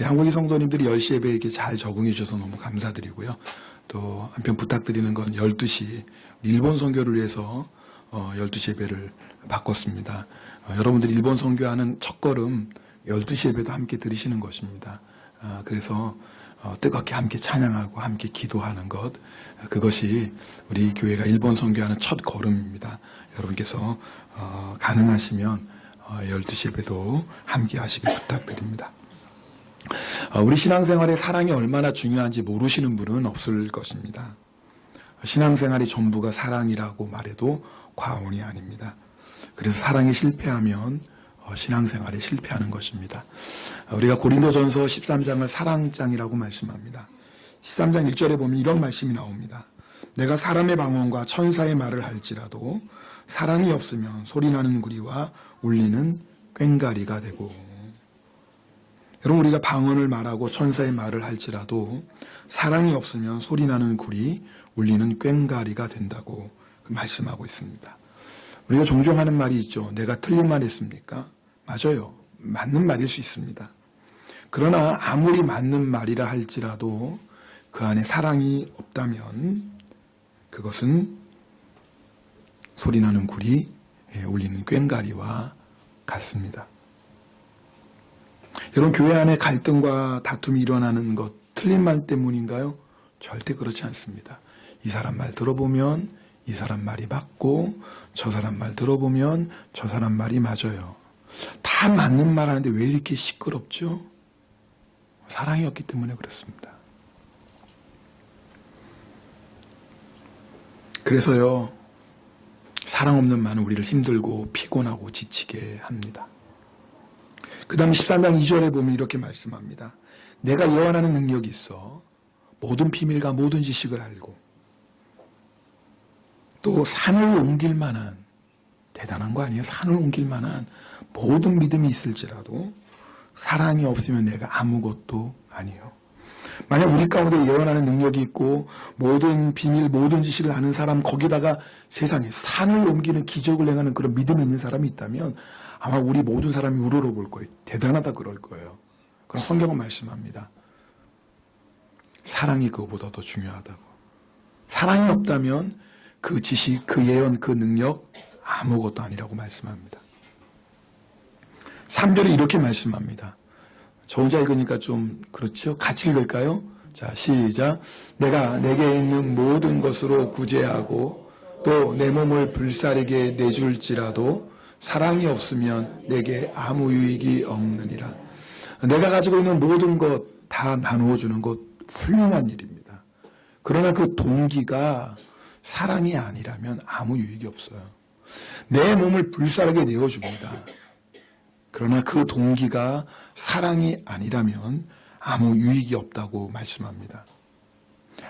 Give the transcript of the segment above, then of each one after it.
우리 한국인 성도님들이 10시 예배에 이렇게 잘 적응해 주셔서 너무 감사드리고요. 또 한편 부탁드리는 건 12시 일본 선교를 위해서 12시 예배를 바꿨습니다. 여러분들이 일본 선교하는 첫걸음 12시 예배도 함께 드리시는 것입니다. 그래서 뜨겁게 함께 찬양하고 함께 기도하는 것, 그것이 우리 교회가 일본 선교하는 첫 걸음입니다. 여러분께서 가능하시면 12시 예배도 함께 하시길 부탁드립니다. 우리 신앙생활에 사랑이 얼마나 중요한지 모르시는 분은 없을 것입니다. 신앙생활이 전부가 사랑이라고 말해도 과언이 아닙니다. 그래서 사랑이 실패하면 신앙생활이 실패하는 것입니다. 우리가 고린도전서 13장을 사랑장이라고 말씀합니다. 13장 1절에 보면 이런 말씀이 나옵니다. 내가 사람의 방언과 천사의 말을 할지라도 사랑이 없으면 소리나는 구리와 울리는 꽹과리가 되고, 여러분, 우리가 방언을 말하고 천사의 말을 할지라도 사랑이 없으면 소리나는 구리, 울리는 꽹과리가 된다고 말씀하고 있습니다. 우리가 종종 하는 말이 있죠. 내가 틀린 말 했습니까? 맞아요. 맞는 말일 수 있습니다. 그러나 아무리 맞는 말이라 할지라도 그 안에 사랑이 없다면 그것은 소리나는 구리, 울리는 꽹과리와 같습니다. 여러분, 교회 안에 갈등과 다툼이 일어나는 것 틀린 말 때문인가요? 절대 그렇지 않습니다. 이 사람 말 들어보면 이 사람 말이 맞고 저 사람 말 들어보면 저 사람 말이 맞아요. 다 맞는 말 하는데 왜 이렇게 시끄럽죠? 사랑이 없기 때문에 그렇습니다. 그래서요, 사랑 없는 말은 우리를 힘들고 피곤하고 지치게 합니다. 그 다음 13장 2절에 보면 이렇게 말씀합니다. 내가 예언하는 능력이 있어 모든 비밀과 모든 지식을 알고 또 산을 옮길 만한, 대단한 거 아니에요? 산을 옮길 만한 모든 믿음이 있을지라도 사랑이 없으면 내가 아무것도 아니에요. 만약 우리 가운데 예언하는 능력이 있고 모든 비밀, 모든 지식을 아는 사람, 거기다가 세상에 산을 옮기는 기적을 행하는 그런 믿음이 있는 사람이 있다면 아마 우리 모든 사람이 우러러볼 거예요. 대단하다 그럴 거예요. 그럼 성경은 말씀합니다. 사랑이 그거보다 더 중요하다고. 사랑이 없다면 그 지식, 그 예언, 그 능력 아무것도 아니라고 말씀합니다. 3절에 이렇게 말씀합니다. 저 혼자 읽으니까 좀 그렇죠? 같이 읽을까요? 자, 시작. 내가 내게 있는 모든 것으로 구제하고 또 내 몸을 불사르게 내줄지라도 사랑이 없으면 내게 아무 유익이 없느니라. 내가 가지고 있는 모든 것 다 나누어 주는 것 훌륭한 일입니다. 그러나 그 동기가 사랑이 아니라면 아무 유익이 없어요. 내 몸을 불사르게 내어줍니다. 그러나 그 동기가 사랑이 아니라면 아무 유익이 없다고 말씀합니다.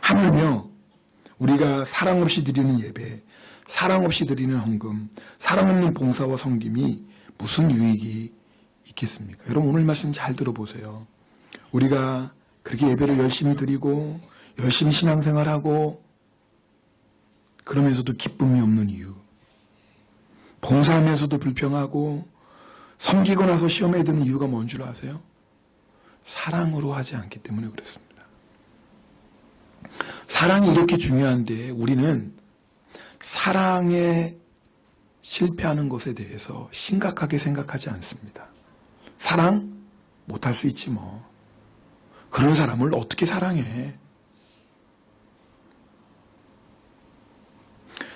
하물며 우리가 사랑 없이 드리는 예배, 사랑 없이 드리는 헌금, 사랑 없는 봉사와 섬김이 무슨 유익이 있겠습니까? 여러분, 오늘 말씀 잘 들어보세요. 우리가 그렇게 예배를 열심히 드리고 열심히 신앙생활하고 그러면서도 기쁨이 없는 이유, 봉사하면서도 불평하고 섬기고 나서 시험에 드는 이유가 뭔 줄 아세요? 사랑으로 하지 않기 때문에 그렇습니다. 사랑이 이렇게 중요한데 우리는 사랑에 실패하는 것에 대해서 심각하게 생각하지 않습니다. 사랑? 못할 수 있지 뭐. 그런 사람을 어떻게 사랑해?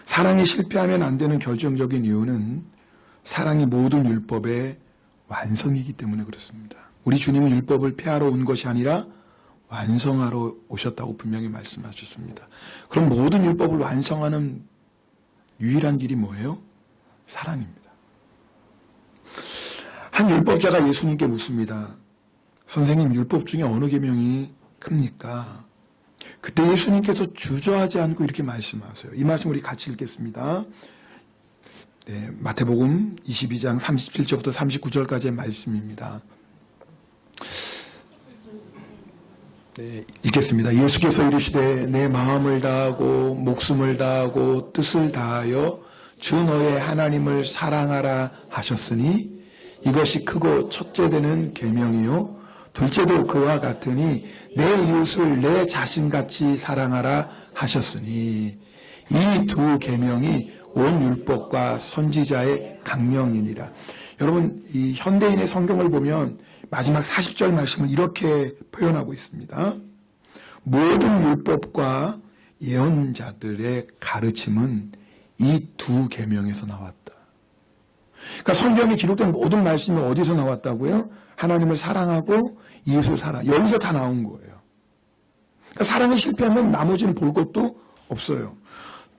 사랑에 실패하면 안 되는 결정적인 이유는 사랑이 모든 율법의 완성이기 때문에 그렇습니다. 우리 주님은 율법을 폐하러 온 것이 아니라 완성하러 오셨다고 분명히 말씀하셨습니다. 그럼 모든 율법을 완성하는 유일한 길이 뭐예요? 사랑입니다. 한 율법자가 예수님께 묻습니다. 선생님, 율법 중에 어느 계명이 큽니까? 그때 예수님께서 주저하지 않고 이렇게 말씀하세요. 이 말씀 우리 같이 읽겠습니다. 네, 마태복음 22장 37절부터 39절까지의 말씀입니다. 네, 읽겠습니다. 예수께서 이르시되 내 마음을 다하고 목숨을 다하고 뜻을 다하여 주 너의 하나님을 사랑하라 하셨으니 이것이 크고 첫째 되는 계명이요 둘째도 그와 같으니 내 이웃을 내 자신같이 사랑하라 하셨으니 이 두 계명이 온 율법과 선지자의 강령이니라. 여러분, 이 현대인의 성경을 보면 마지막 40절 말씀을 이렇게 표현하고 있습니다. 모든 율법과 예언자들의 가르침은 이 두 계명에서 나왔다. 그러니까 성경에 기록된 모든 말씀이 어디서 나왔다고요? 하나님을 사랑하고 이웃을 사랑. 여기서 다 나온 거예요. 그러니까 사랑에 실패하면 나머지는 볼 것도 없어요.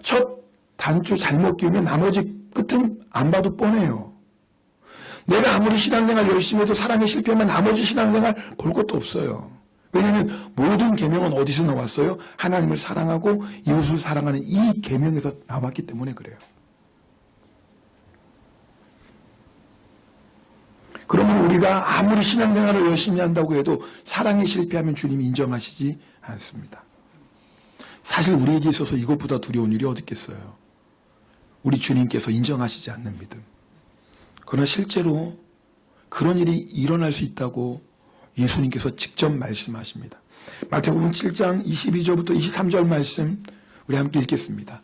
첫 단추 잘못 끼우면 나머지 끝은 안 봐도 뻔해요. 내가 아무리 신앙생활 열심히 해도 사랑에 실패하면 나머지 신앙생활 볼 것도 없어요. 왜냐하면 모든 계명은 어디서 나왔어요? 하나님을 사랑하고 이웃을 사랑하는 이 계명에서 나왔기 때문에 그래요. 그러면 우리가 아무리 신앙생활을 열심히 한다고 해도 사랑에 실패하면 주님이 인정하시지 않습니다. 사실 우리에게 있어서 이것보다 두려운 일이 어디 있겠어요? 우리 주님께서 인정하시지 않는 믿음. 그러나 실제로 그런 일이 일어날 수 있다고 예수님께서 직접 말씀하십니다. 마태복음 7장 22절부터 23절 말씀 우리 함께 읽겠습니다.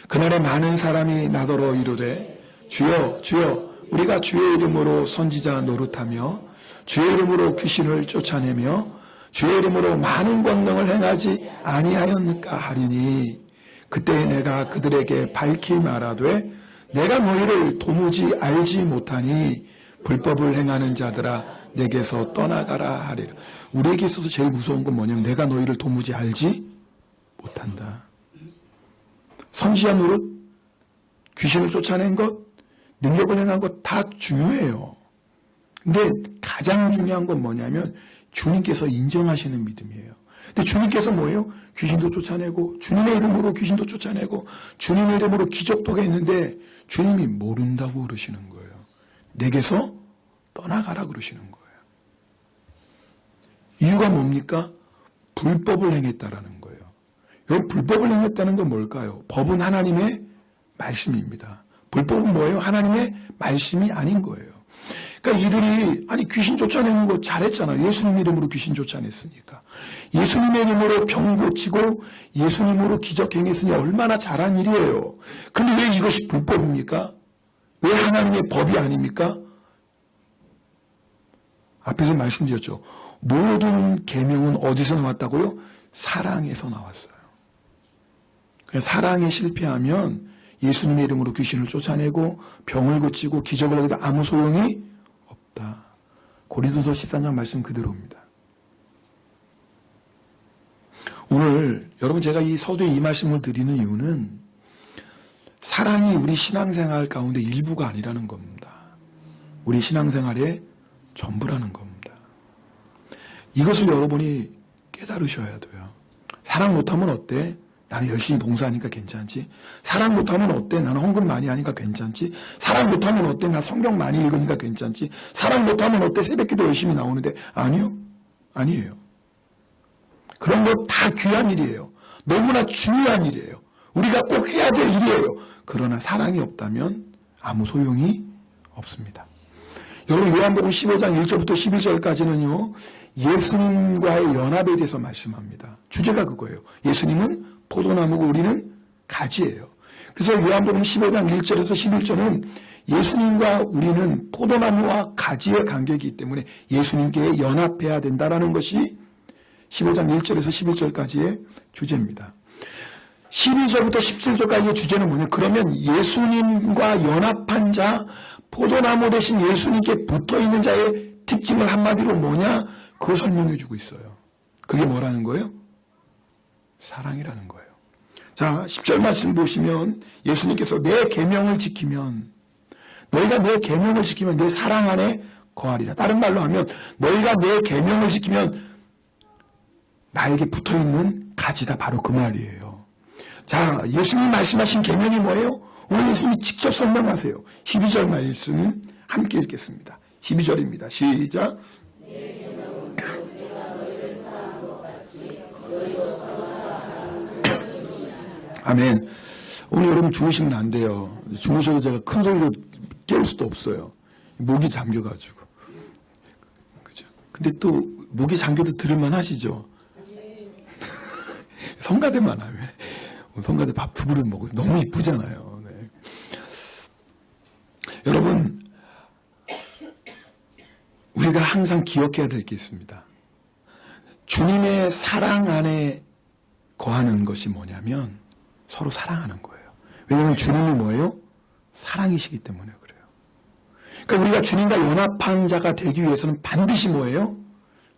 그날에 많은 사람이 나더러 이르되 주여 주여 우리가 주의 이름으로 선지자 노릇하며 주의 이름으로 귀신을 쫓아내며 주의 이름으로 많은 권능을 행하지 아니하였는가 하리니 그때 내가 그들에게 밝히 말하되 내가 너희를 도무지 알지 못하니 불법을 행하는 자들아 내게서 떠나가라 하리라. 우리에게 있어서 제일 무서운 건 뭐냐면 내가 너희를 도무지 알지 못한다. 선지자 노릇, 귀신을 쫓아낸 것, 능력을 행한 것 다 중요해요. 근데 가장 중요한 건 뭐냐면 주님께서 인정하시는 믿음이에요. 근데 주님께서 뭐예요? 귀신도 쫓아내고 주님의 이름으로 귀신도 쫓아내고 주님의 이름으로 기적도 했는데 주님이 모른다고 그러시는 거예요. 내게서 떠나가라 그러시는 거예요. 이유가 뭡니까? 불법을 행했다라는 거예요. 여기 불법을 행했다는 건 뭘까요? 법은 하나님의 말씀입니다. 불법은 뭐예요? 하나님의 말씀이 아닌 거예요. 그러니까 이들이 아니 귀신 쫓아내는 거 잘했잖아요. 예수님 이름으로 귀신 쫓아냈으니까. 예수님의 이름으로 병 고치고 예수님으로 기적 행했으니 얼마나 잘한 일이에요. 근데 왜 이것이 불법입니까? 왜 하나님의 법이 아닙니까? 앞에서 말씀드렸죠. 모든 계명은 어디서 나왔다고요? 사랑에서 나왔어요. 그래서 사랑에 실패하면 예수님의 이름으로 귀신을 쫓아내고 병을 고치고 기적을 해도 아무 소용이 없다. 고린도서 14장 말씀 그대로입니다. 오늘 여러분 제가 이 서두에 이 말씀을 드리는 이유는 사랑이 우리 신앙생활 가운데 일부가 아니라는 겁니다. 우리 신앙생활의 전부라는 겁니다. 이것을 여러분이 깨달으셔야 돼요. 사랑 못하면 어때? 나는 열심히 봉사하니까 괜찮지? 사랑 못하면 어때? 나는 헌금 많이 하니까 괜찮지? 사랑 못하면 어때? 나 성경 많이 읽으니까 괜찮지? 사랑 못하면 어때? 새벽기도 열심히 나오는데 아니요? 아니에요. 그런 거 다 귀한 일이에요. 너무나 중요한 일이에요. 우리가 꼭 해야 될 일이에요. 그러나 사랑이 없다면 아무 소용이 없습니다. 여러분 요한복음 15장 1절부터 11절까지는요. 예수님과의 연합에 대해서 말씀합니다. 주제가 그거예요. 예수님은 포도나무고 우리는 가지예요. 그래서 요한복음 15장 1절에서 11절은 예수님과 우리는 포도나무와 가지의 관계이기 때문에 예수님께 연합해야 된다는 것이 15장 1절에서 11절까지의 주제입니다. 12절부터 17절까지의 주제는 뭐냐? 그러면 예수님과 연합한 자, 포도나무 대신 예수님께 붙어있는 자의 특징을 한마디로 뭐냐? 그걸 설명해 주고 있어요. 그게 뭐라는 거예요? 사랑이라는 거예요. 자, 10절 말씀 보시면 예수님께서 내 계명을 지키면 너희가 내 계명을 지키면 내 사랑 안에 거하리라. 다른 말로 하면 너희가 내 계명을 지키면 나에게 붙어있는 가지다. 바로 그 말이에요. 자, 예수님이 말씀하신 계명이 뭐예요? 오늘 예수님이 직접 설명하세요. 12절 말씀 함께 읽겠습니다. 12절입니다. 시작. 아멘. 오늘 여러분 주무시면 안 돼요. 주무셔도 제가 큰 소리로 깨울 수도 없어요. 목이 잠겨가지고. 그죠? 근데 또 목이 잠겨도 들을만 하시죠? 성가대만 하면. 성가대 밥 두 그릇 먹어서 너무 이쁘잖아요. 네. 여러분, 우리가 항상 기억해야 될 게 있습니다. 주님의 사랑 안에 거하는 것이 뭐냐면 서로 사랑하는 거예요. 왜냐하면 주님이 뭐예요? 사랑이시기 때문에 그래요. 그러니까 우리가 주님과 연합한 자가 되기 위해서는 반드시 뭐예요?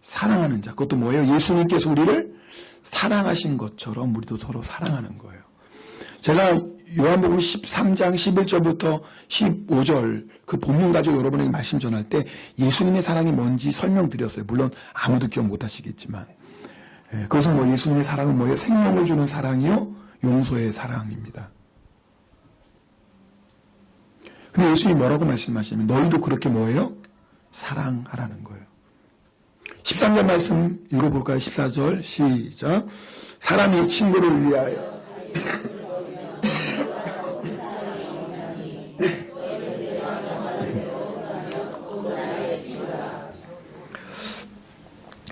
사랑하는 자. 그것도 뭐예요? 예수님께서 우리를 사랑하신 것처럼 우리도 서로 사랑하는 거예요. 제가 요한복음 13장 11절부터 15절 그 본문 가지고 여러분에게 말씀 전할 때 예수님의 사랑이 뭔지 설명드렸어요. 물론 아무도 기억 못하시겠지만 그것은 뭐 예수님의 사랑은 뭐예요? 생명을 주는 사랑이요? 용서의 사랑입니다. 근데 예수님이 뭐라고 말씀하시면 너희도 그렇게 뭐예요? 사랑하라는 거예요. 13절 말씀 읽어볼까요? 14절 시작. 사람이 친구를 위하여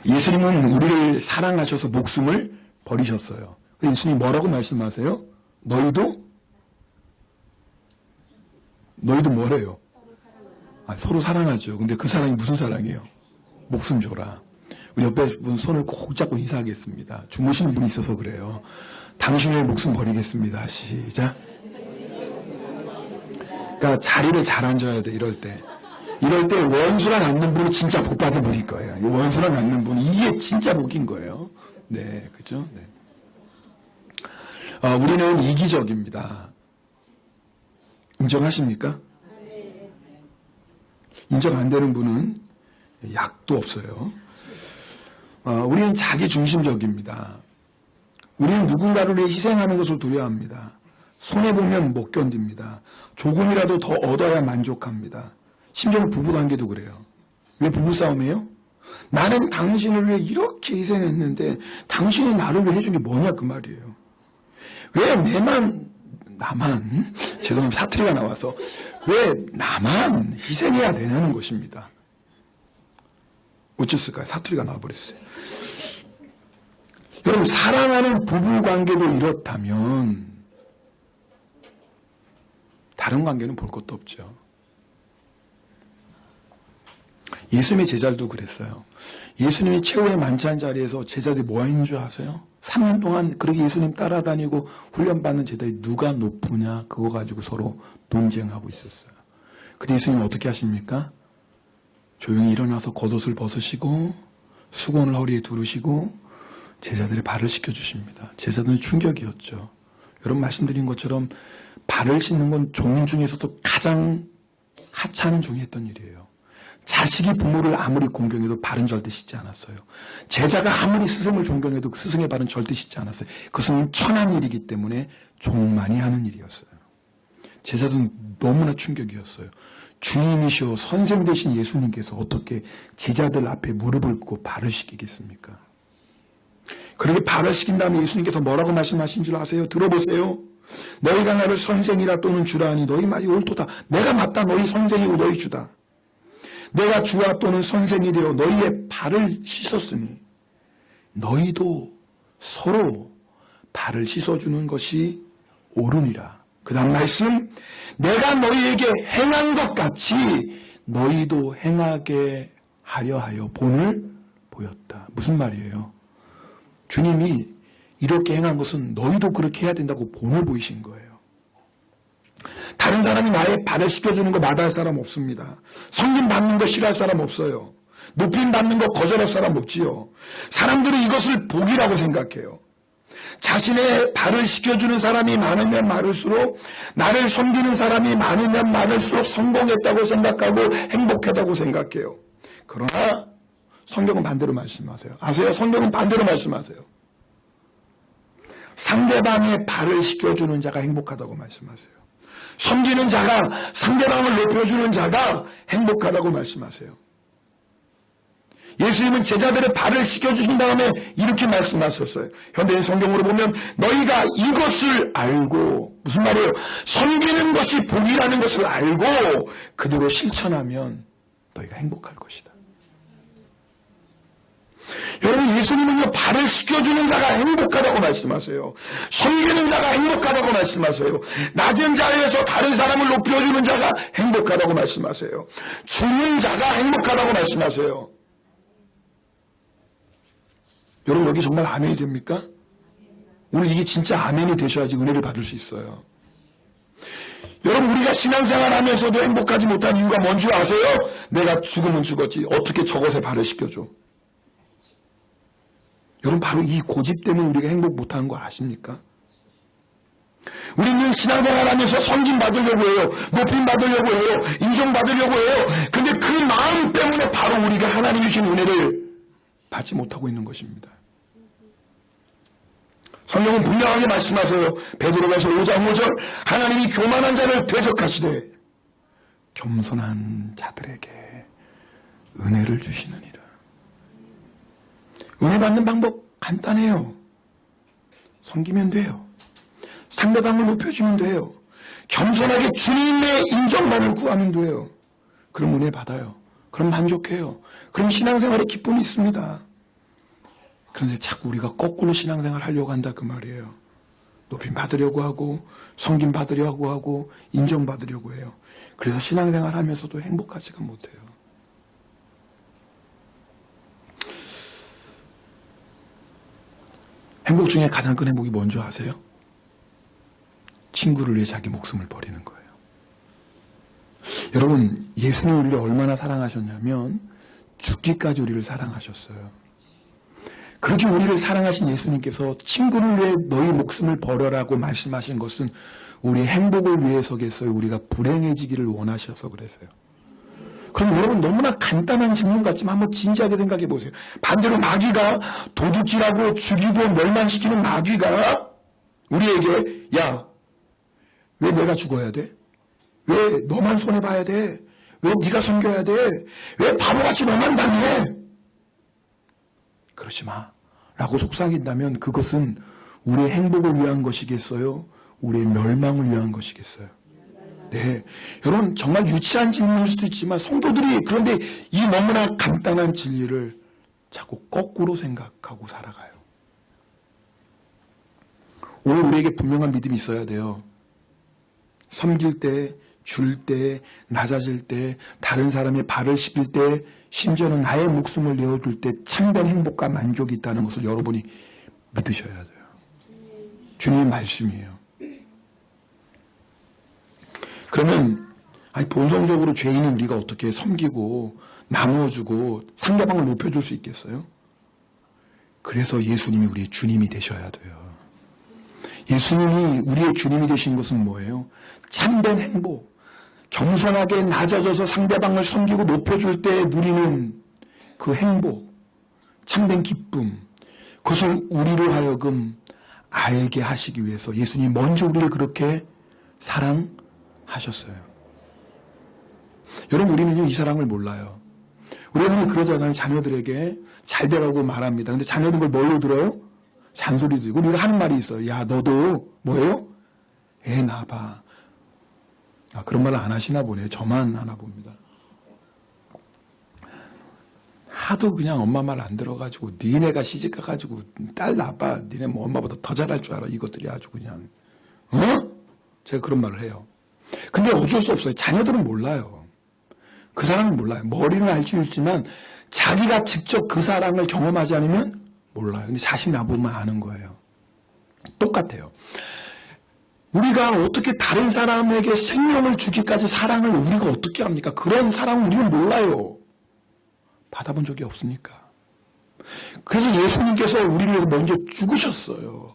예수님은 우리를 사랑하셔서 목숨을 버리셨어요. 예수님이 뭐라고 말씀하세요? 너희도 뭐래요? 서로 사랑하죠. 근데 그 사랑이 무슨 사랑이에요? 목숨 줘라. 우리 옆에 분 손을 꼭 잡고 인사하겠습니다. 주무시는 분이 있어서 그래요. 당신의 목숨 버리겠습니다. 시작. 그러니까 자리를 잘 앉아야 돼. 이럴 때 원수랑 앉는 분은 진짜 복 받은 분일 거예요. 원수랑 앉는 분은 이게 진짜 복인 거예요. 네, 그죠? 네. 우리는 이기적입니다. 인정하십니까? 인정 안 되는 분은 약도 없어요. 우리는 자기중심적입니다. 우리는 누군가를 위해 희생하는 것을 두려워합니다. 손해보면 못 견딥니다. 조금이라도 더 얻어야 만족합니다. 심지어 부부관계도 그래요. 왜 부부싸움이에요? 나는 당신을 위해 이렇게 희생했는데 당신이 나를 위해 해준 게 뭐냐 그 말이에요. 왜 나만 죄송합니다. 사투리가 나와서 왜 나만 희생해야 되냐는 것입니다. 어쩌을까요? 사투리가 나와버렸어요. 여러분 사랑하는 부부관계도 이렇다면 다른 관계는 볼 것도 없죠. 예수님의 제자들도 그랬어요. 예수님이 최후의 만찬 자리에서 제자들이 뭐 하는 줄 아세요? 3년 동안 그렇게 예수님 따라다니고 훈련받는 제자들이 누가 높으냐 그거 가지고 서로 논쟁하고 있었어요. 근데 예수님은 어떻게 하십니까? 조용히 일어나서 겉옷을 벗으시고 수건을 허리에 두르시고 제자들의 발을 씻겨주십니다. 제자들은 충격이었죠. 여러분 말씀드린 것처럼 발을 씻는 건 종 중에서도 가장 하찮은 종이 했던 일이에요. 자식이 부모를 아무리 공경해도 발은 절대 씻지 않았어요. 제자가 아무리 스승을 존경해도 그 스승의 발은 절대 씻지 않았어요. 그것은 천한 일이기 때문에 종만이 하는 일이었어요. 제자들은 너무나 충격이었어요. 주님이시오 선생 되신 예수님께서 어떻게 제자들 앞에 무릎을 꿇고 발을 씻기겠습니까? 그렇게 발을 씻긴 다음에 예수님께서 뭐라고 말씀하신 줄 아세요? 들어보세요. 너희가 나를 선생이라 또는 주라 하니 너희 말이 옳도다. 내가 맞다. 너희 선생이고 너희 주다. 내가 주와 또는 선생이 되어 너희의 발을 씻었으니 너희도 서로 발을 씻어주는 것이 옳으니라. 그 다음 말씀 내가 너희에게 행한 것 같이 너희도 행하게 하려 하여 본을 보였다. 무슨 말이에요? 주님이 이렇게 행한 것은 너희도 그렇게 해야 된다고 본을 보이신 거예요. 다른 사람이 나의 발을 씻겨주는 거 마다할 사람 없습니다. 섬김 받는 거 싫어할 사람 없어요. 높임 받는 거 거절할 사람 없지요. 사람들은 이것을 복이라고 생각해요. 자신의 발을 씻겨주는 사람이 많으면 많을수록 나를 섬기는 사람이 많으면 많을수록 성공했다고 생각하고 행복하다고 생각해요. 그러나 성경은 반대로 말씀하세요. 아세요? 성경은 반대로 말씀하세요. 상대방의 발을 씻겨주는 자가 행복하다고 말씀하세요. 섬기는 자가 상대방을 높여주는 자가 행복하다고 말씀하세요. 예수님은 제자들의 발을 씻겨주신 다음에 이렇게 말씀하셨어요. 현대인 성경으로 보면 너희가 이것을 알고 무슨 말이에요? 섬기는 것이 복이라는 것을 알고 그대로 실천하면 너희가 행복할 것이다. 여러분, 예수님은요, 발을 씻겨주는 자가 행복하다고 말씀하세요. 섬기는 자가 행복하다고 말씀하세요. 낮은 자리에서 다른 사람을 높여주는 자가 행복하다고 말씀하세요. 주는 자가 행복하다고 말씀하세요. 여러분, 여기 정말 아멘이 됩니까? 오늘 이게 진짜 아멘이 되셔야지 은혜를 받을 수 있어요. 여러분, 우리가 신앙생활 하면서도 행복하지 못한 이유가 뭔지 아세요? 내가 죽으면 죽었지. 어떻게 저것에 발을 씻겨줘? 여러분, 바로 이 고집 때문에 우리가 행복 못하는 거 아십니까? 우리는 신앙생활 하면서 섬김 받으려고 해요. 높임 받으려고 해요. 인정 받으려고 해요. 근데 그 마음 때문에 바로 우리가 하나님이 주신 은혜를 받지 못하고 있는 것입니다. 성경은 분명하게 말씀하세요. 베드로가서 5장 5절, 하나님이 교만한 자를 대적하시되 겸손한 자들에게 은혜를 주시느니라. 은혜 받는 방법 간단해요. 섬기면 돼요. 상대방을 높여주면 돼요. 겸손하게 주님의 인정만을 구하면 돼요. 그럼 은혜 받아요. 그럼 만족해요. 그럼 신앙생활에 기쁨이 있습니다. 그런데 자꾸 우리가 거꾸로 신앙생활 하려고 한다 그 말이에요. 높임 받으려고 하고 섬김 받으려고 하고 인정받으려고 해요. 그래서 신앙생활 하면서도 행복하지가 못해요. 행복 중에 가장 큰 행복이 뭔지 아세요? 친구를 위해 자기 목숨을 버리는 거예요. 여러분, 예수님이 우리를 얼마나 사랑하셨냐면 죽기까지 우리를 사랑하셨어요. 그렇게 우리를 사랑하신 예수님께서 친구를 위해 너희 목숨을 버려라고 말씀하신 것은 우리의 행복을 위해서겠어요? 우리가 불행해지기를 원하셔서 그래서요. 그럼 여러분, 너무나 간단한 질문 같지만 한번 진지하게 생각해 보세요. 반대로 마귀가 도둑질하고 죽이고 멸망시키는 마귀가 우리에게 야, 왜 내가 죽어야 돼? 왜 너만 손해봐야 돼? 왜 네가 섬겨야 돼? 왜 바보같이 너만 당해? 그러지 마 라고 속삭인다면 그것은 우리의 행복을 위한 것이겠어요? 우리의 멸망을 위한 것이겠어요? 네, 여러분, 정말 유치한 질문일 수도 있지만 성도들이 그런데 이 너무나 간단한 진리를 자꾸 거꾸로 생각하고 살아가요. 오늘 우리에게 분명한 믿음이 있어야 돼요. 섬길 때, 줄 때, 낮아질 때, 다른 사람의 발을 씹힐 때, 심지어는 나의 목숨을 내어줄 때 참된 행복과 만족이 있다는 것을 여러분이 믿으셔야 돼요. 주님의 말씀이에요. 그러면 본성적으로 죄인인 우리가 어떻게 섬기고 나누어주고 상대방을 높여줄 수 있겠어요? 그래서 예수님이 우리의 주님이 되셔야 돼요. 예수님이 우리의 주님이 되신 것은 뭐예요? 참된 행복, 겸손하게 낮아져서 상대방을 섬기고 높여줄 때 누리는 그 행복, 참된 기쁨, 그것을 우리로 하여금 알게 하시기 위해서 예수님이 먼저 우리를 그렇게 사랑하셨어요. 여러분, 우리는요, 이 사랑을 몰라요. 우리가 흔히 그러잖아요. 자녀들에게 잘 되라고 말합니다. 근데 자녀들은 그걸 뭘로 들어요? 잔소리 들고. 우리가 하는 말이 있어요. 야, 너도 뭐예요? 애 낳아봐. 그런 말을 안 하시나 보네요. 저만 하나 봅니다. 하도 그냥 엄마 말 안 들어가지고 니네가 시집 가가지고 딸 낳아봐. 니네 뭐 엄마보다 더 잘할 줄 알아. 이것들이 아주 그냥 제가 그런 말을 해요. 근데 어쩔 수 없어요. 자녀들은 몰라요. 그 사랑을 몰라요. 머리는 알 수 있지만 자기가 직접 그 사랑을 경험하지 않으면 몰라요. 근데 자식 나보면 아는 거예요. 똑같아요. 우리가 어떻게 다른 사람에게 생명을 주기까지 사랑을 우리가 어떻게 합니까? 그런 사랑을 우리는 몰라요. 받아본 적이 없으니까. 그래서 예수님께서 우리를 위해서 먼저 죽으셨어요.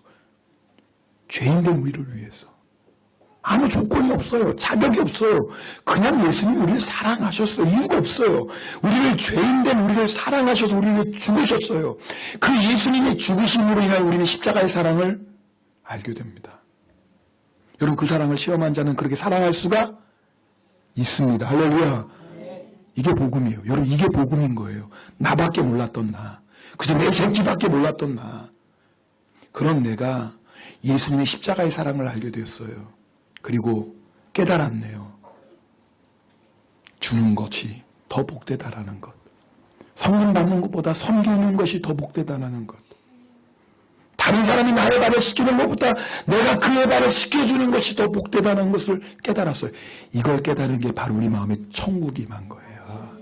죄인된 우리를 위해서. 아무 조건이 없어요. 자격이 없어요. 그냥 예수님이 우리를 사랑하셨어요. 이유가 없어요. 우리를 죄인된 우리를 사랑하셔서 우리를 위해 죽으셨어요. 그 예수님의 죽으심으로 인하여 우리는 십자가의 사랑을 알게 됩니다. 여러분, 그 사랑을 체험한 자는 그렇게 사랑할 수가 있습니다. 할렐루야. 이게 복음이에요. 여러분, 이게 복음인 거예요. 나밖에 몰랐던 나. 그저 내 새끼밖에 몰랐던 나. 그런 내가 예수님의 십자가의 사랑을 알게 되었어요. 그리고 깨달았네요. 주는 것이 더 복되다라는 것. 섬김 받는 것보다 섬기는 것이 더 복되다는 것. 다른 사람이 나의 발을 씻기는 것보다 내가 그의 발을 씻겨주는 것이 더 복되다는 것을 깨달았어요. 이걸 깨달은 게 바로 우리 마음에 천국이 임한 거예요.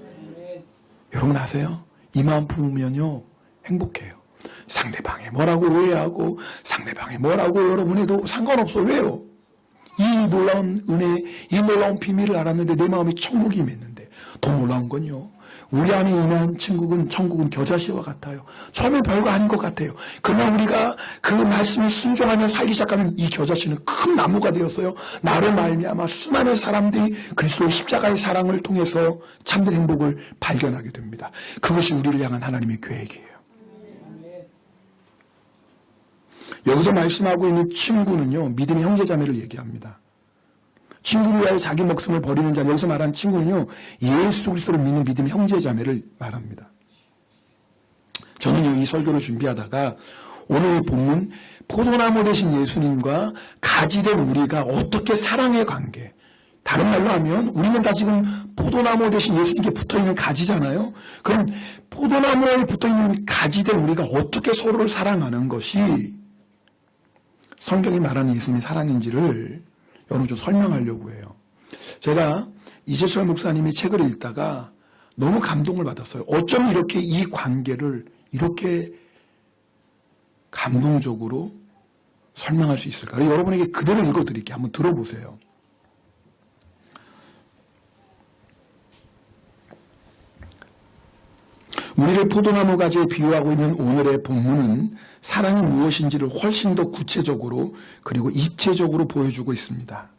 여러분 아세요? 이 마음 품으면요 행복해요. 상대방이 뭐라고 오해하고 상대방이 뭐라고 여러분 해도 상관없어. 왜요? 이 놀라운 은혜, 이 놀라운 비밀을 알았는데 내 마음에 천국이 임했는데, 더 놀라운 건요, 우리 안에 임한 천국은 겨자씨와 같아요. 처음에 별거 아닌 것 같아요. 그러나 우리가 그 말씀을 순종하며 살기 시작하면 이 겨자씨는 큰 나무가 되었어요. 나로 말미암아 수많은 사람들이 그리스도의 십자가의 사랑을 통해서 참된 행복을 발견하게 됩니다. 그것이 우리를 향한 하나님의 계획이에요. 여기서 말씀하고 있는 친구는요, 믿음의 형제자매를 얘기합니다. 친구를 위하여 자기 목숨을 버리는 자, 여기서 말하는 친구는요, 예수 그리스도를 믿는 믿음의 형제자매를 말합니다. 저는 이 설교를 준비하다가 오늘 본문 포도나무 되신 예수님과 가지된 우리가 어떻게 사랑의 관계, 다른 말로 하면 우리는 다 지금 포도나무 되신 예수님께 붙어있는 가지잖아요. 그럼 포도나무에 붙어있는 가지된 우리가 어떻게 서로를 사랑하는 것이 성경이 말하는 예수님의 사랑인지를 여러분 좀 설명하려고 해요. 제가 이재철 목사님의 책을 읽다가 너무 감동을 받았어요. 어쩜 이렇게 이 관계를 이렇게 감동적으로 설명할 수 있을까? 여러분에게 그대로 읽어드릴게요. 한번 들어보세요. 우리를 포도나무 가지에 비유하고 있는 오늘의 본문은 사랑이 무엇인지를 훨씬 더 구체적으로 그리고 입체적으로 보여주고 있습니다.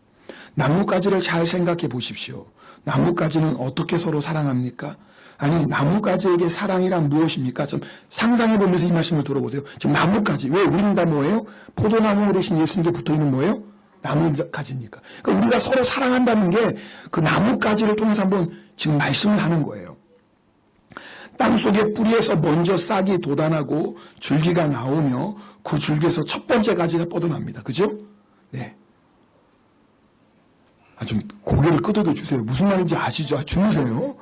나뭇가지를 잘 생각해 보십시오. 나뭇가지는 어떻게 서로 사랑합니까? 아니, 나뭇가지에게 사랑이란 무엇입니까? 좀 상상해 보면서 이 말씀을 들어보세요. 지금 나뭇가지, 왜 우리는 다 뭐예요? 포도나무 대신 예수님께 붙어있는 뭐예요? 나뭇가지니까. 그러니까 우리가 서로 사랑한다는 게 그 나뭇가지를 통해서 한번 지금 말씀을 하는 거예요. 땅속에 뿌리에서 먼저 싹이 돋아나고 줄기가 나오며 그 줄기에서 첫 번째 가지가 뻗어납니다. 그죠? 네. 좀 고개를 끄덕여 주세요. 무슨 말인지 아시죠? 주무세요.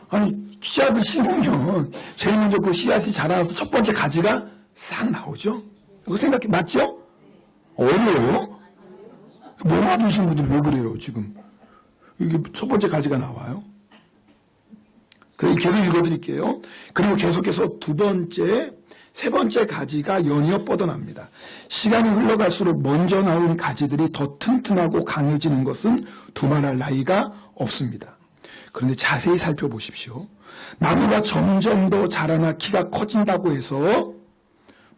아니, 씨앗을 심으면 제일 먼저 그 씨앗이 자라서 첫 번째 가지가 싹 나오죠? 그거 생각해, 맞죠? 어려워요? 뭐 만드신 분들 왜 그래요, 지금? 이게 첫 번째 가지가 나와요? 계속 읽어드릴게요. 그리고 계속해서 두 번째, 세 번째 가지가 연이어 뻗어납니다. 시간이 흘러갈수록 먼저 나온 가지들이 더 튼튼하고 강해지는 것은 두말할 나위가 없습니다. 그런데 자세히 살펴보십시오. 나무가 점점 더 자라나 키가 커진다고 해서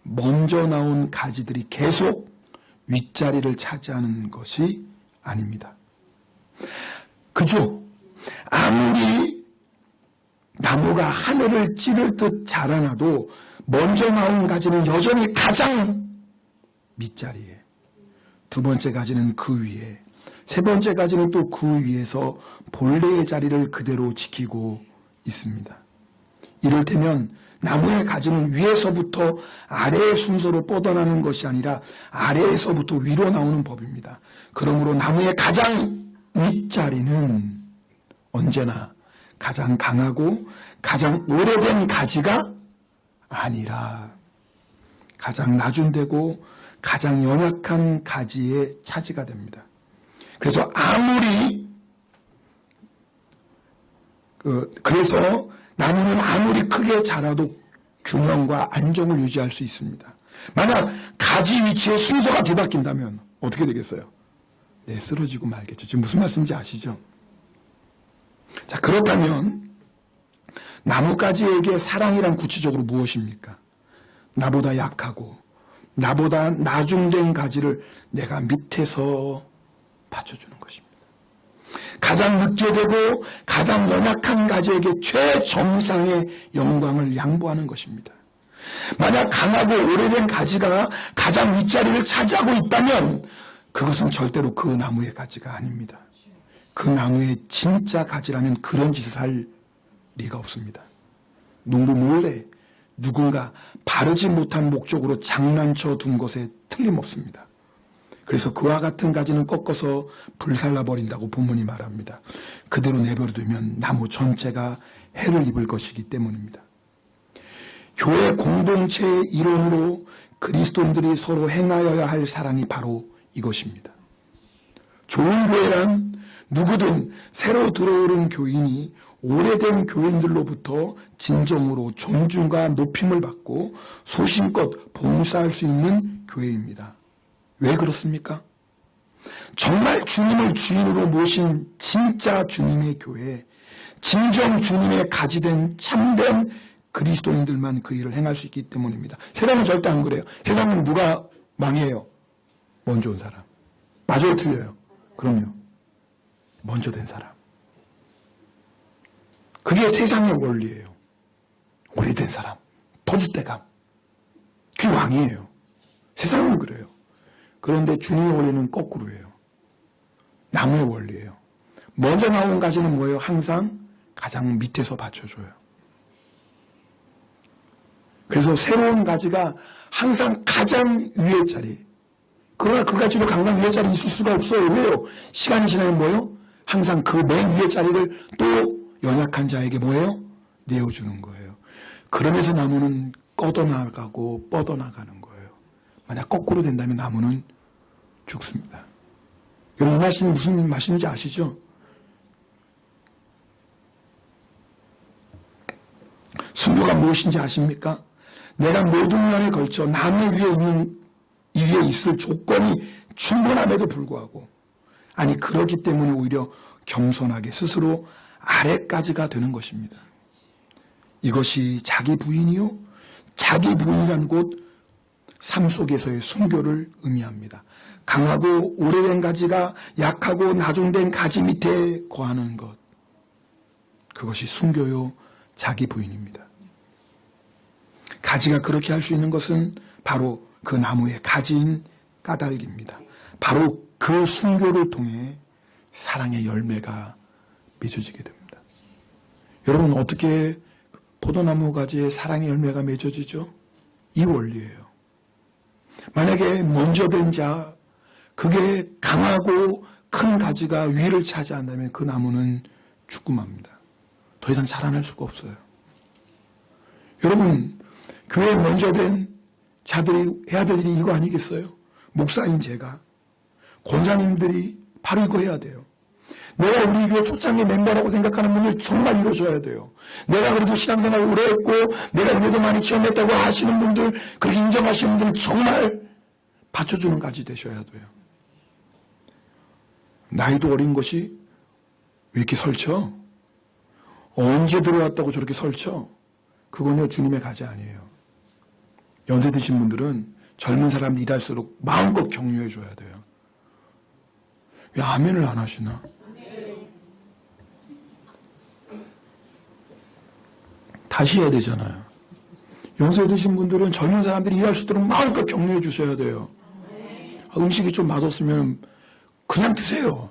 먼저 나온 가지들이 계속 윗자리를 차지하는 것이 아닙니다. 그죠? 아무리 나무가 하늘을 찌를 듯 자라나도 먼저 나온 가지는 여전히 가장 밑자리에, 두 번째 가지는 그 위에, 세 번째 가지는 또 그 위에서 본래의 자리를 그대로 지키고 있습니다. 이를테면 나무의 가지는 위에서부터 아래의 순서로 뻗어나는 것이 아니라 아래에서부터 위로 나오는 법입니다. 그러므로 나무의 가장 윗자리는 언제나 가장 강하고 가장 오래된 가지가 아니라 가장 낮은데고 가장 연약한 가지의 차지가 됩니다. 그래서 그래서 나무는 아무리 크게 자라도 균형과 안정을 유지할 수 있습니다. 만약 가지 위치의 순서가 뒤바뀐다면 어떻게 되겠어요? 네, 쓰러지고 말겠죠. 지금 무슨 말씀인지 아시죠? 자, 그렇다면 나뭇가지에게 사랑이란 구체적으로 무엇입니까? 나보다 약하고 나보다 나중된 가지를 내가 밑에서 받쳐주는 것입니다. 가장 늦게 되고 가장 연약한 가지에게 최정상의 영광을 양보하는 것입니다. 만약 강하고 오래된 가지가 가장 윗자리를 차지하고 있다면 그것은 절대로 그 나무의 가지가 아닙니다. 그 나무의 진짜 가지라면 그런 짓을 할 리가 없습니다. 농부 몰래 누군가 바르지 못한 목적으로 장난쳐 둔 것에 틀림없습니다. 그래서 그와 같은 가지는 꺾어서 불살라버린다고 본문이 말합니다. 그대로 내버려두면 나무 전체가 해를 입을 것이기 때문입니다. 교회 공동체의 일원으로 그리스도인들이 서로 행하여야 할 사랑이 바로 이것입니다. 좋은 교회란 누구든 새로 들어오는 교인이 오래된 교인들로부터 진정으로 존중과 높임을 받고 소신껏 봉사할 수 있는 교회입니다. 왜 그렇습니까? 정말 주님을 주인으로 모신 진짜 주님의 교회, 진정 주님의 가지된 참된 그리스도인들만 그 일을 행할 수 있기 때문입니다. 세상은 절대 안 그래요. 세상은 누가 망해요? 먼저 온 사람. 맞아요, 틀려요? 그럼요. 먼저 된 사람. 그게 세상의 원리예요. 오래된 사람, 터줏대감. 그게 왕이에요. 세상은 그래요. 그런데 주님의 원리는 거꾸로예요. 나무의 원리예요. 먼저 나온 가지는 뭐예요? 항상 가장 밑에서 받쳐줘요. 그래서 새로운 가지가 항상 가장 위의 자리. 그러나 그 가지로 강강 위의 자리에 있을 수가 없어요. 왜요? 시간이 지나면 뭐예요? 항상 그 맨 위의 자리를 또 연약한 자에게 뭐예요? 내어주는 거예요. 그러면서 나무는 뻗어나가고 뻗어나가는 거예요. 만약 거꾸로 된다면 나무는 죽습니다. 여러분, 이 말씀이 무슨 말씀인지 아시죠? 순교가 무엇인지 아십니까? 내가 모든 면에 걸쳐 나무 위에 있을 조건이 충분함에도 불구하고, 아니 그렇기 때문에 오히려 겸손하게 스스로 아래까지가 되는 것입니다. 이것이 자기 부인이요, 자기 부인이란 곳 삶 속에서의 순교를 의미합니다. 강하고 오래된 가지가 약하고 나중된 가지 밑에 거하는 것, 그것이 순교요, 자기 부인입니다. 가지가 그렇게 할 수 있는 것은 바로 그 나무의 가지인 까닭입니다. 바로 그 순교를 통해 사랑의 열매가 맺어지게 됩니다. 여러분, 어떻게 포도나무 가지에 사랑의 열매가 맺어지죠? 이 원리예요. 만약에 먼저 된 자, 그게 강하고 큰 가지가 위를 차지한다면 그 나무는 죽고 맙니다. 더 이상 자라날 수가 없어요. 여러분, 교회에 먼저 된 자들이 해야 될 일이 이거 아니겠어요? 목사인 제가, 권사님들이 바로 이거 해야 돼요. 내가 우리 교회 초창기 멤버라고 생각하는 분들 정말 이루어져야 돼요. 내가 그래도 신앙생활 오래 했고 내가 은혜도 많이 체험했다고 하시는 분들, 그렇게 인정하시는 분들은 정말 받쳐주는 가지 되셔야 돼요. 나이도 어린 것이 왜 이렇게 설쳐? 언제 들어왔다고 저렇게 설쳐? 그건요, 주님의 가지 아니에요. 연세 드신 분들은 젊은 사람들이 일할수록 마음껏 격려해 줘야 돼요. 왜 아멘을 안 하시나? 다시 해야 되잖아요. 연세 드신 분들은 젊은 사람들이 일할 수 있도록 마음껏 격려해 주셔야 돼요. 음식이 좀 맛없으면 그냥 드세요.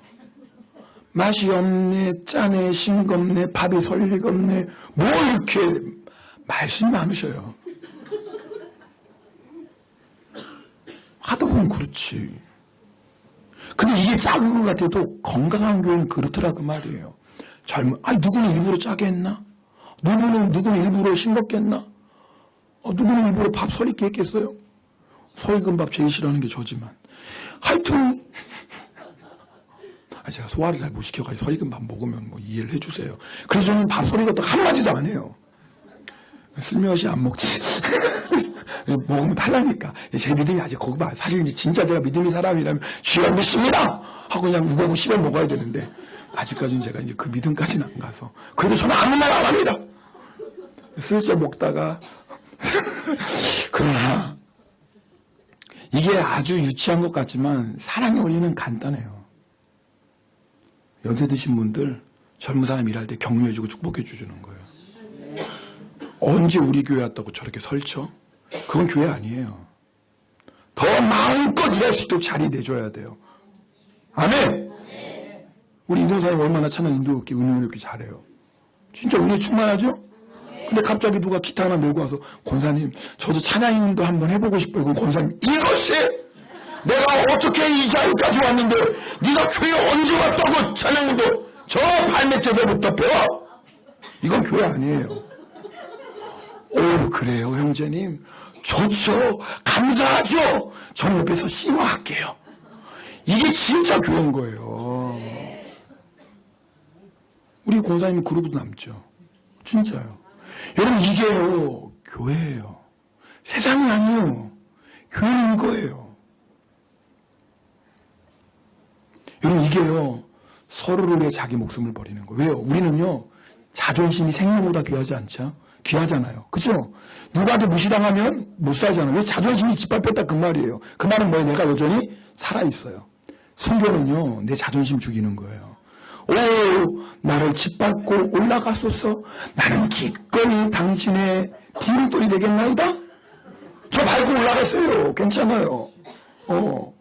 맛이 없네, 짜네, 싱겁네, 밥이 설리겠네, 뭐 이렇게 말씀이 많으셔요. 하다 보면 그렇지. 근데 이게 작은 것 같아도 건강한 교회는 그렇더라 그 말이에요. 누구는 일부러 짜게 했나? 누구는 일부러 싱겁게 했나? 누구는 일부러 밥 서리게 했겠어요? 서익은 밥 제일 싫어하는 게 저지만. 하여튼 제가 소화를 잘 못 시켜가지고 서익은 밥 먹으면 뭐 이해를 해주세요. 그래서 저는 밥 서리 같은 거 한마디도 안 해요. 슬며시 안 먹지. 먹으면 탈라니까. 제 믿음이 아직 거기 봐. 사실 이제 진짜 제가 믿음이 사람이라면 주여 믿습니다! 하고 그냥 우거고 씹어 먹어야 되는데, 아직까지는 제가 이제 그 믿음까지는 안 가서. 그래도 저는 아무 말 안 합니다! 슬쩍 먹다가. 그러나, 이게 아주 유치한 것 같지만, 사랑의 원리는 간단해요. 연세 드신 분들, 젊은 사람 일할 때 격려해주고 축복해주는 거예요. 언제 우리 교회 왔다고 저렇게 설쳐? 그건 교회 아니에요. 더 마음껏 일할 수 있도록 자리 내줘야 돼요. 아멘! 우리 인도사님 얼마나 찬양 인도롭게 은혜롭게 잘해요. 진짜 은혜 충만하죠? 근데 갑자기 누가 기타 하나 메고 와서 권사님 저도 찬양 인도 한번 해보고 싶어요. 그럼 권사님 이것이 내가 어떻게 이 자리까지 왔는데 네가 교회 언제 왔다고 찬양 인도 저 발밑에서부터 배워. 이건 교회 아니에요. 오, 그래요, 형제님. 좋죠. 감사하죠. 저는 옆에서 씨와할게요. 이게 진짜 교회인 거예요. 우리 권사님이 그러고도 남죠. 진짜요. 여러분, 이게요, 교회예요. 세상이 아니에요. 교회는 이거예요. 여러분, 이게요, 서로를 위해 자기 목숨을 버리는 거예요. 왜요? 우리는요, 자존심이 생명보다 귀하지 않죠? 귀하잖아요. 그죠? 누구한테 무시당하면 못 살잖아요. 왜 자존심이 짓밟혔다 그 말이에요. 그 말은 뭐예요? 내가 여전히 살아있어요. 순교는요, 내 자존심 죽이는 거예요. 오, 나를 짓밟고 올라가소서. 나는 기꺼이 당신의 디딤돌이 되겠나이다? 저 밟고 올라갔어요. 괜찮아요. 뭐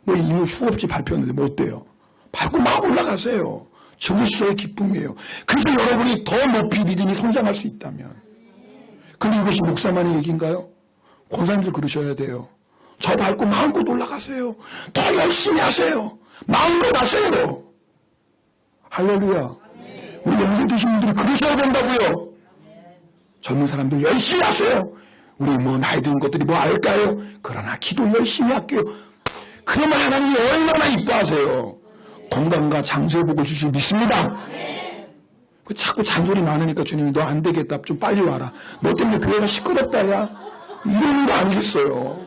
이미 휴업지 발표했는데 뭐 어때요? 밟고 막 올라가세요. 저것이 저의 기쁨이에요. 그래서 여러분이 더 높이 믿음이 성장할 수 있다면. 근데 이것이 목사만의 얘기인가요? 권사님들 그러셔야 돼요. 저 밟고 마음껏 올라가세요. 더 열심히 하세요. 마음껏 하세요. 할렐루야. 우리 연계 드신 분들이 그러셔야 된다고요. 젊은 사람들 열심히 하세요. 우리 뭐 나이 든 것들이 뭐 알까요? 그러나 기도 열심히 할게요. 그러면 하나님이 얼마나 이뻐하세요. 건강과 장수의 복을 주실 믿습니다. 그 자꾸 잔소리 많으니까 주님이 너 안 되겠다. 좀 빨리 와라. 너 때문에 교회가 시끄럽다 야. 이러는 거 아니겠어요.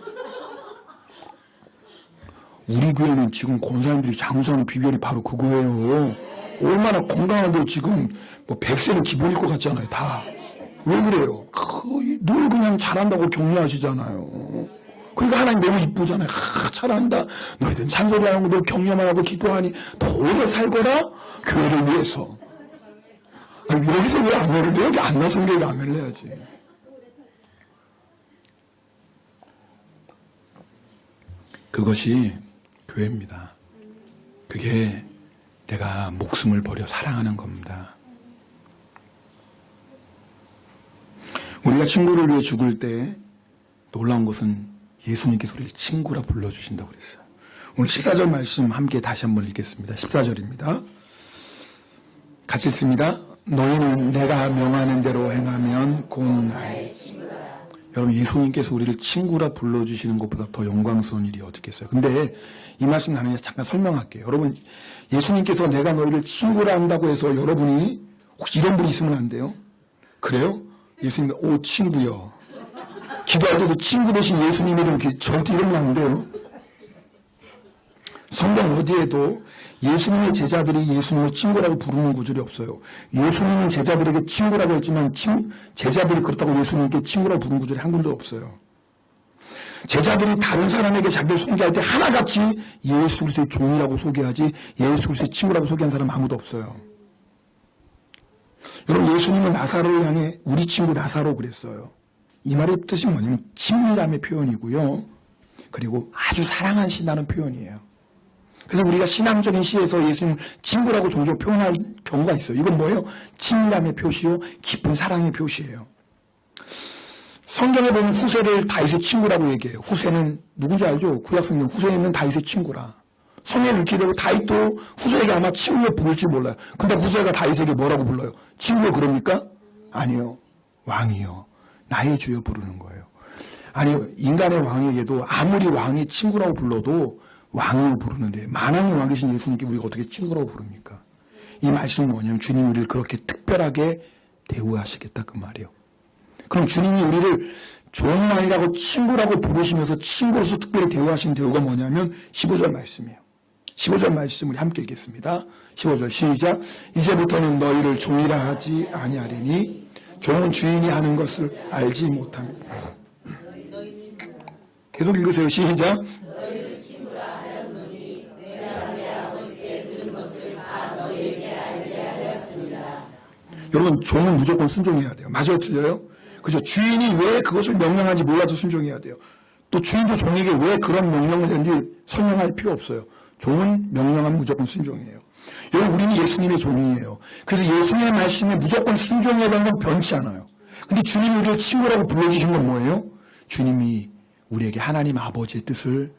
우리 교회는 지금 권사님들이 장수하는 비결이 바로 그거예요. 얼마나 건강한데 지금 뭐 100세는 기본일 것 같잖아요. 다. 왜 그래요? 늘 그냥 잘한다고 격려하시잖아요. 그러니까 하나님 너무 이쁘잖아요. 잘한다. 너희들 잔소리 안 하고 너 격려만 하고 기도하니 더 오래 살거라. 교회를 위해서. 아니, 여기서 왜 아멘을 해? 여기 안 나선 게 왜 아멘을 해야지. 그것이 교회입니다. 그게 내가 목숨을 버려 사랑하는 겁니다. 우리가 친구를 위해 죽을 때 놀라운 것은 예수님께서 우리를 친구라 불러주신다고 그랬어요. 오늘 14절 말씀 함께 다시 한번 읽겠습니다. 14절입니다. 같이 읽습니다. 너희는 내가 명하는 대로 행하면 곧 나의 친구라. 여러분, 예수님께서 우리를 친구라 불러주시는 것보다 더 영광스러운 일이 어디 있겠어요. 근데 이 말씀 나누면 잠깐 설명할게요. 여러분, 예수님께서 내가 너희를 친구라 한다고 해서 여러분이 혹시 이런 분이 있으면 안 돼요? 그래요? 예수님, 오 친구요. 기도할 때도 친구 대신 예수님이 이렇게 절대 이러면 안 돼요. 성경 어디에도 예수님의 제자들이 예수님을 친구라고 부르는 구절이 없어요. 예수님은 제자들에게 친구라고 했지만 제자들이 그렇다고 예수님께 친구라고 부르는 구절이 한 군데도 없어요. 제자들이 다른 사람에게 자기를 소개할 때 하나같이 예수 그리스도의 종이라고 소개하지 예수 그리스도의 친구라고 소개한 사람 아무도 없어요. 여러분, 예수님은 나사로를 향해 우리 친구 나사로 그랬어요. 이 말의 뜻이 뭐냐면 친밀함의 표현이고요. 그리고 아주 사랑하신다는 표현이에요. 그래서 우리가 신앙적인 시에서 예수님을 친구라고 종종 표현할 경우가 있어요. 이건 뭐예요? 친밀함의 표시요, 깊은 사랑의 표시예요. 성경에 보면 후세를 다윗의 친구라고 얘기해요. 후세는 누군지 알죠? 구약성경 후세는 다윗의 친구라. 성경에 이렇게 되고 다윗도 후세에게 아마 친구로 부를지 몰라요. 근데 후세가 다윗에게 뭐라고 불러요? 친구 그럽니까? 아니요. 왕이요. 나의 주여 부르는 거예요. 아니, 인간의 왕에게도 아무리 왕이 친구라고 불러도 왕으로 부르는데 만왕의 왕 계신 예수님께 우리가 어떻게 친구라고 부릅니까? 이 말씀은 뭐냐면 주님이 우리를 그렇게 특별하게 대우하시겠다 그 말이에요. 그럼 주님이 우리를 종왕이라고 친구라고 부르시면서 친구로서 특별히 대우하신 대우가 뭐냐면 15절 말씀이에요. 15절 말씀 우리 함께 읽겠습니다. 15절 시작. 이제부터는 너희를 종이라 하지 아니하리니 종은 주인이 하는 것을 알지 못합니다. 계속 읽으세요. 시작. 여러분, 종은 무조건 순종해야 돼요. 맞아요, 틀려요? 그죠? 주인이 왜 그것을 명령하는지 몰라도 순종해야 돼요. 또 주인도 종에게 왜 그런 명령을 했는지 설명할 필요 없어요. 종은 명령하면 무조건 순종해요. 여러분, 우리는 예수님의 종이에요. 그래서 예수님의 말씀에 무조건 순종해야 되는 건 변치 않아요. 근데 주님이 우리를 친구라고 불러주신 건 뭐예요? 주님이 우리에게 하나님 아버지의 뜻을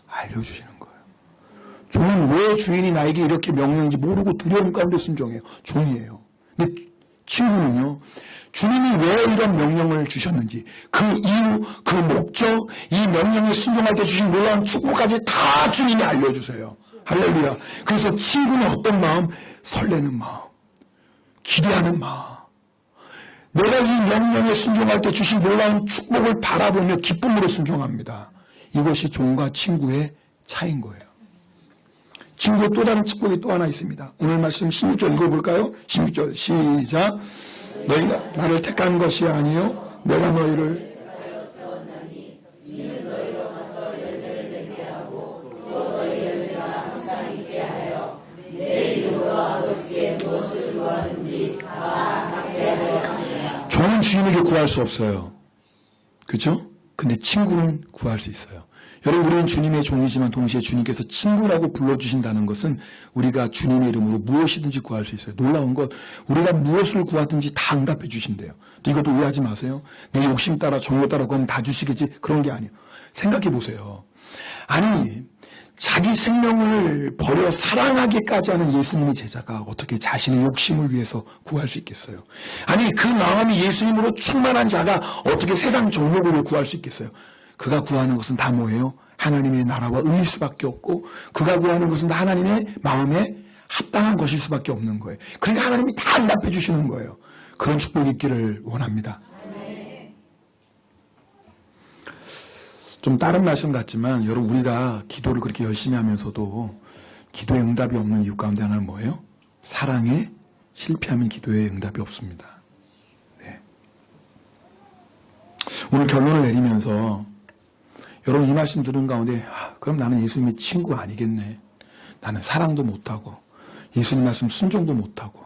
알려주시는 거예요. 종은 왜 주인이 나에게 이렇게 명령인지 모르고 두려움 가운데 순종해요. 종이에요. 근데 친구는요, 주님이 왜 이런 명령을 주셨는지, 그 이유, 그 목적, 이 명령에 순종할 때 주신 놀라운 축복까지 다 주님이 알려주세요. 할렐루야. 그래서 친구는 어떤 마음? 설레는 마음, 기대하는 마음. 내가 이 명령에 순종할 때 주신 놀라운 축복을 바라보며 기쁨으로 순종합니다. 이것이 종과 친구의 차이인 거예요. 친구의 또 다른 축복이 또 하나 있습니다. 오늘 말씀 16절 읽어볼까요? 16절 시작. 너희가 나를 택한 것이 아니요 내가 너희를 종은 주인에게 구할 수 없어요. 그렇죠? 근데 친구는 구할 수 있어요. 여러분, 우리는 주님의 종이지만 동시에 주님께서 친구라고 불러주신다는 것은 우리가 주님의 이름으로 무엇이든지 구할 수 있어요. 놀라운 것, 우리가 무엇을 구하든지 다 응답해 주신대요. 또 이것도 오해하지 마세요. 내 욕심 따라 정욕 따라 그럼 다 주시겠지? 그런 게 아니에요. 생각해 보세요. 아니, 자기 생명을 버려 사랑하기까지 하는 예수님의 제자가 어떻게 자신의 욕심을 위해서 구할 수 있겠어요? 아니, 그 마음이 예수님으로 충만한 자가 어떻게 세상 정욕을 구할 수 있겠어요? 그가 구하는 것은 다 뭐예요? 하나님의 나라와 의일 수밖에 없고, 그가 구하는 것은 다 하나님의 마음에 합당한 것일 수밖에 없는 거예요. 그러니까 하나님이 다 응답해 주시는 거예요. 그런 축복이 있기를 원합니다. 좀 다른 말씀 같지만 여러분, 우리가 기도를 그렇게 열심히 하면서도 기도에 응답이 없는 이유 가운데 하나는 뭐예요? 사랑에 실패하면 기도에 응답이 없습니다. 네. 오늘 결론을 내리면서 여러분, 이 말씀 들은 가운데 그럼 나는 예수님의 친구 아니겠네. 나는 사랑도 못하고 예수님 말씀 순종도 못하고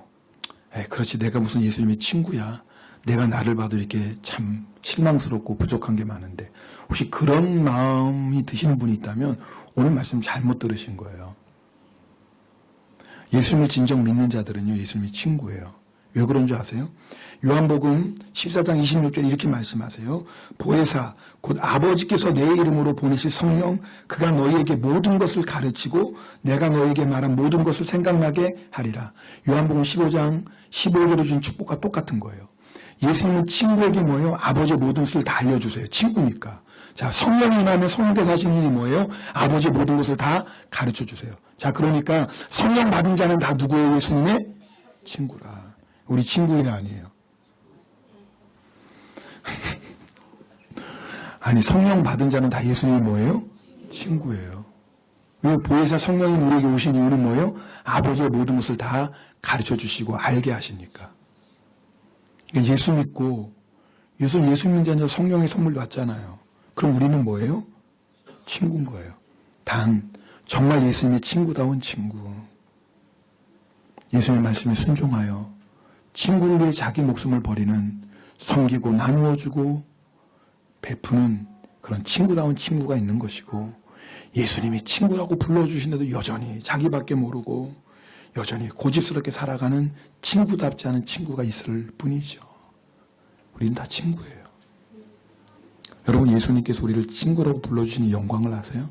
그렇지, 내가 무슨 예수님의 친구야. 내가 나를 봐도 이렇게 참 실망스럽고 부족한 게 많은데, 혹시 그런 마음이 드시는 분이 있다면 오늘 말씀 잘못 들으신 거예요. 예수님을 진정 믿는 자들은요, 예수님의 친구예요. 왜 그런 줄 아세요? 요한복음 14장 26절 이렇게 말씀하세요. 보혜사 곧 아버지께서 내 이름으로 보내실 성령, 그가 너희에게 모든 것을 가르치고 내가 너희에게 말한 모든 것을 생각나게 하리라. 요한복음 15장 15절에 준 축복과 똑같은 거예요. 예수님은 친구에게 뭐예요? 아버지의 모든 것을 다 알려주세요. 친구니까. 자, 성령이 임하면 성령께서 하시는 일이 뭐예요? 아버지의 모든 것을 다 가르쳐주세요. 자, 그러니까 성령 받은 자는 다 누구예요? 예수님의 친구라. 우리 친구가 아니에요. 아니, 성령 받은 자는 다 예수님이 뭐예요? 친구예요. 왜 보혜사 성령이 우리에게 오신 이유는 뭐예요? 아버지의 모든 것을 다 가르쳐 주시고 알게 하시니까. 그러니까 예수 믿고 예수 믿는 자는 성령의 선물 받잖아요. 그럼 우리는 뭐예요? 친구인 거예요. 단 정말 예수님의 친구다운 친구. 예수님의 말씀에 순종하여 친구를 위해 자기 목숨을 버리는, 섬기고 나누어주고 베푸는 그런 친구다운 친구가 있는 것이고, 예수님이 친구라고 불러주시는데도 여전히 자기밖에 모르고 여전히 고집스럽게 살아가는 친구답지 않은 친구가 있을 뿐이죠. 우리는 다 친구예요. 여러분, 예수님께서 우리를 친구라고 불러주시는 영광을 아세요?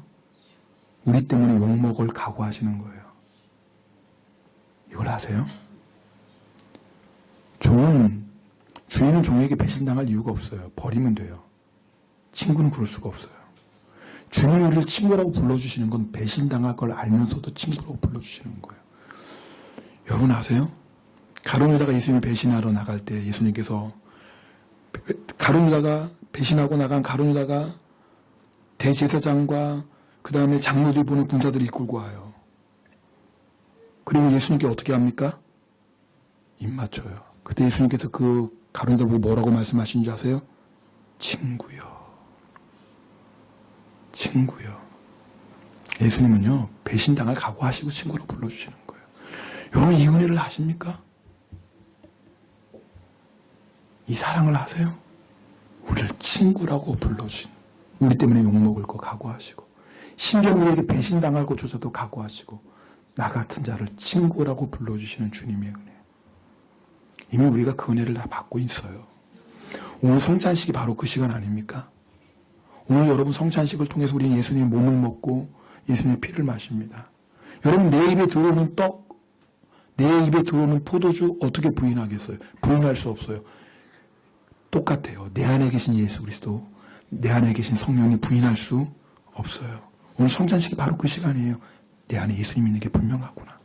우리 때문에 욕먹을 각오하시는 거예요. 이걸 아세요? 주인은 종에게 배신당할 이유가 없어요. 버리면 돼요. 친구는 그럴 수가 없어요. 주님이 우리를 친구라고 불러주시는 건 배신당할 걸 알면서도 친구라고 불러주시는 거예요. 여러분 아세요? 가룟 유다가 예수님을 배신하러 나갈 때 예수님께서 배신하고 나간 가룟 유다가 대제사장과 그 다음에 장로들이 보는 군사들이 이끌고 와요. 그리고 예수님께 어떻게 합니까? 입 맞춰요. 그때 예수님께서 그 가룟 유다를 보고 뭐라고 말씀하신 줄 아세요? 친구요. 친구요. 예수님은요, 배신당할 각오하시고 친구로 불러주시는 거예요. 여러분, 이 은혜를 아십니까? 이 사랑을 아세요? 우리를 친구라고 불러주신, 우리 때문에 욕먹을 거 각오하시고, 심지어 우리에게 배신당할 것조차도 각오하시고, 나 같은 자를 친구라고 불러주시는 주님의 은혜. 이미 우리가 그 은혜를 다 받고 있어요. 오늘 성찬식이 바로 그 시간 아닙니까? 오늘 여러분 성찬식을 통해서 우리는 예수님의 몸을 먹고 예수님의 피를 마십니다. 여러분, 내 입에 들어오는 떡, 내 입에 들어오는 포도주 어떻게 부인하겠어요? 부인할 수 없어요. 똑같아요. 내 안에 계신 예수 그리스도, 내 안에 계신 성령님 부인할 수 없어요. 오늘 성찬식이 바로 그 시간이에요. 내 안에 예수님 있는 게 분명하구나.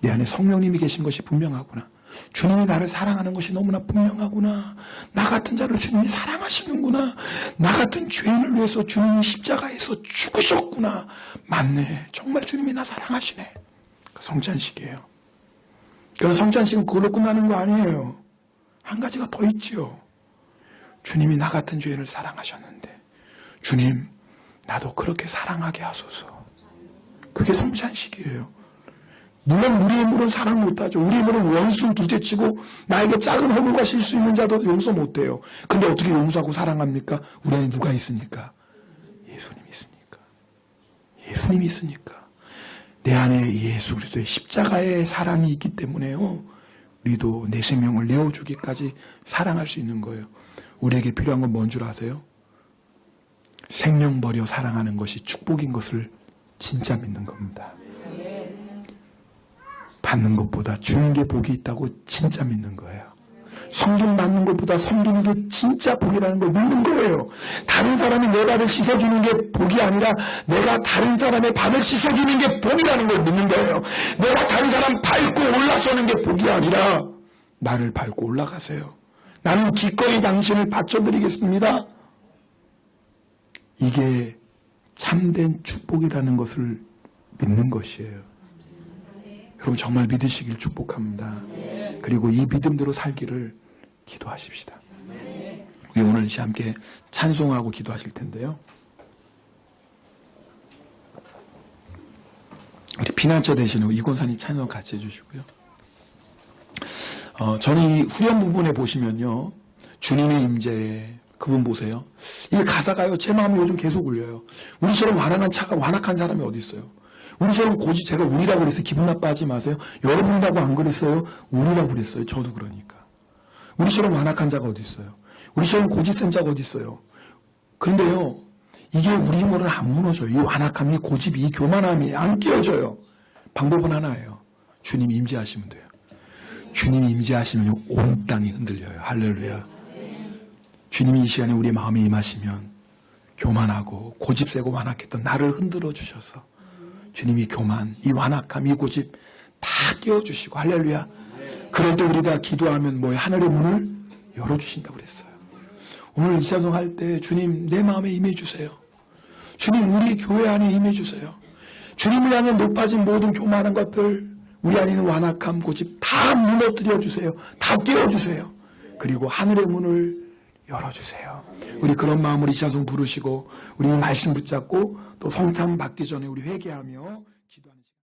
내 안에 성령님이 계신 것이 분명하구나. 주님이 나를 사랑하는 것이 너무나 분명하구나. 나 같은 자를 주님이 사랑하시는구나. 나 같은 죄인을 위해서 주님이 십자가에서 죽으셨구나. 맞네. 정말 주님이 나 사랑하시네. 성찬식이에요. 그럼 성찬식은 그걸로 끝나는 거 아니에요. 한 가지가 더 있지요. 주님이 나 같은 죄인을 사랑하셨는데 주님 나도 그렇게 사랑하게 하소서. 그게 성찬식이에요. 물론 우리 힘으로는 사랑 못하죠. 우리 힘으로는 원수를 둘째치고 나에게 작은 허물과 실수 있는 자도 용서 못해요. 근데 어떻게 용서하고 사랑합니까? 우리 안에 누가 있으니까? 예수님이 있으니까. 예수님이 있으니까. 내 안에 예수 그리스도의 십자가의 사랑이 있기 때문에요. 우리도 내 생명을 내어주기까지 사랑할 수 있는 거예요. 우리에게 필요한 건 뭔 줄 아세요? 생명 버려 사랑하는 것이 축복인 것을 진짜 믿는 겁니다. 받는 것보다 주는 게 복이 있다고 진짜 믿는 거예요. 섬김 받는 것보다 섬기는 게 진짜 복이라는 걸 믿는 거예요. 다른 사람이 내 발을 씻어주는 게 복이 아니라 내가 다른 사람의 발을 씻어주는 게 복이라는 걸 믿는 거예요. 내가 다른 사람 밟고 올라서는 게 복이 아니라 나를 밟고 올라가세요. 나는 기꺼이 당신을 바쳐드리겠습니다. 이게 참된 축복이라는 것을 믿는 것이에요. 여러분 정말 믿으시길 축복합니다. 그리고 이 믿음대로 살기를 기도하십시다. 우리 오늘 함께 찬송하고 기도하실 텐데요. 우리 피난처 되시는 이권사님 찬송 같이 해주시고요. 저는 이 후렴 부분에 보시면요. 주님의 임재 그분 보세요. 이 가사가요. 제 마음이 요즘 계속 울려요. 우리처럼 완악한 사람이 어디 있어요. 우리처럼 제가 우리라고 그랬어요. 기분 나빠하지 마세요. 여러분이라고 안 그랬어요. 우리라고 그랬어요. 저도 그러니까. 우리처럼 완악한 자가 어디 있어요. 우리처럼 고집 센 자가 어디 있어요. 그런데요. 이게 우리 힘으로는 안 무너져요. 이 완악함, 이 고집이, 이 교만함이 안 끼워져요. 방법은 하나예요. 주님이 임재하시면 돼요. 주님이 임재하시면 온 땅이 흔들려요. 할렐루야. 주님이 이 시간에 우리 마음에 임하시면 교만하고 고집 세고 완악했던 나를 흔들어 주셔서 주님이 교만, 이 완악함, 이 고집 다 깨워주시고 할렐루야. 그럴 때 우리가 기도하면 하늘의 문을 열어주신다고 그랬어요. 오늘 이 찬송 할 때 주님 내 마음에 임해주세요. 주님 우리 교회 안에 임해주세요. 주님을 향해 높아진 모든 교만한 것들 우리 안에 있는 완악함, 고집 다 무너뜨려 주세요. 다 깨워주세요. 그리고 하늘의 문을 열어주세요. 우리 그런 마음으로 이 찬송 부르시고 우리 말씀 붙잡고 또 성찬 받기 전에 우리 회개하며 기도하는 시간.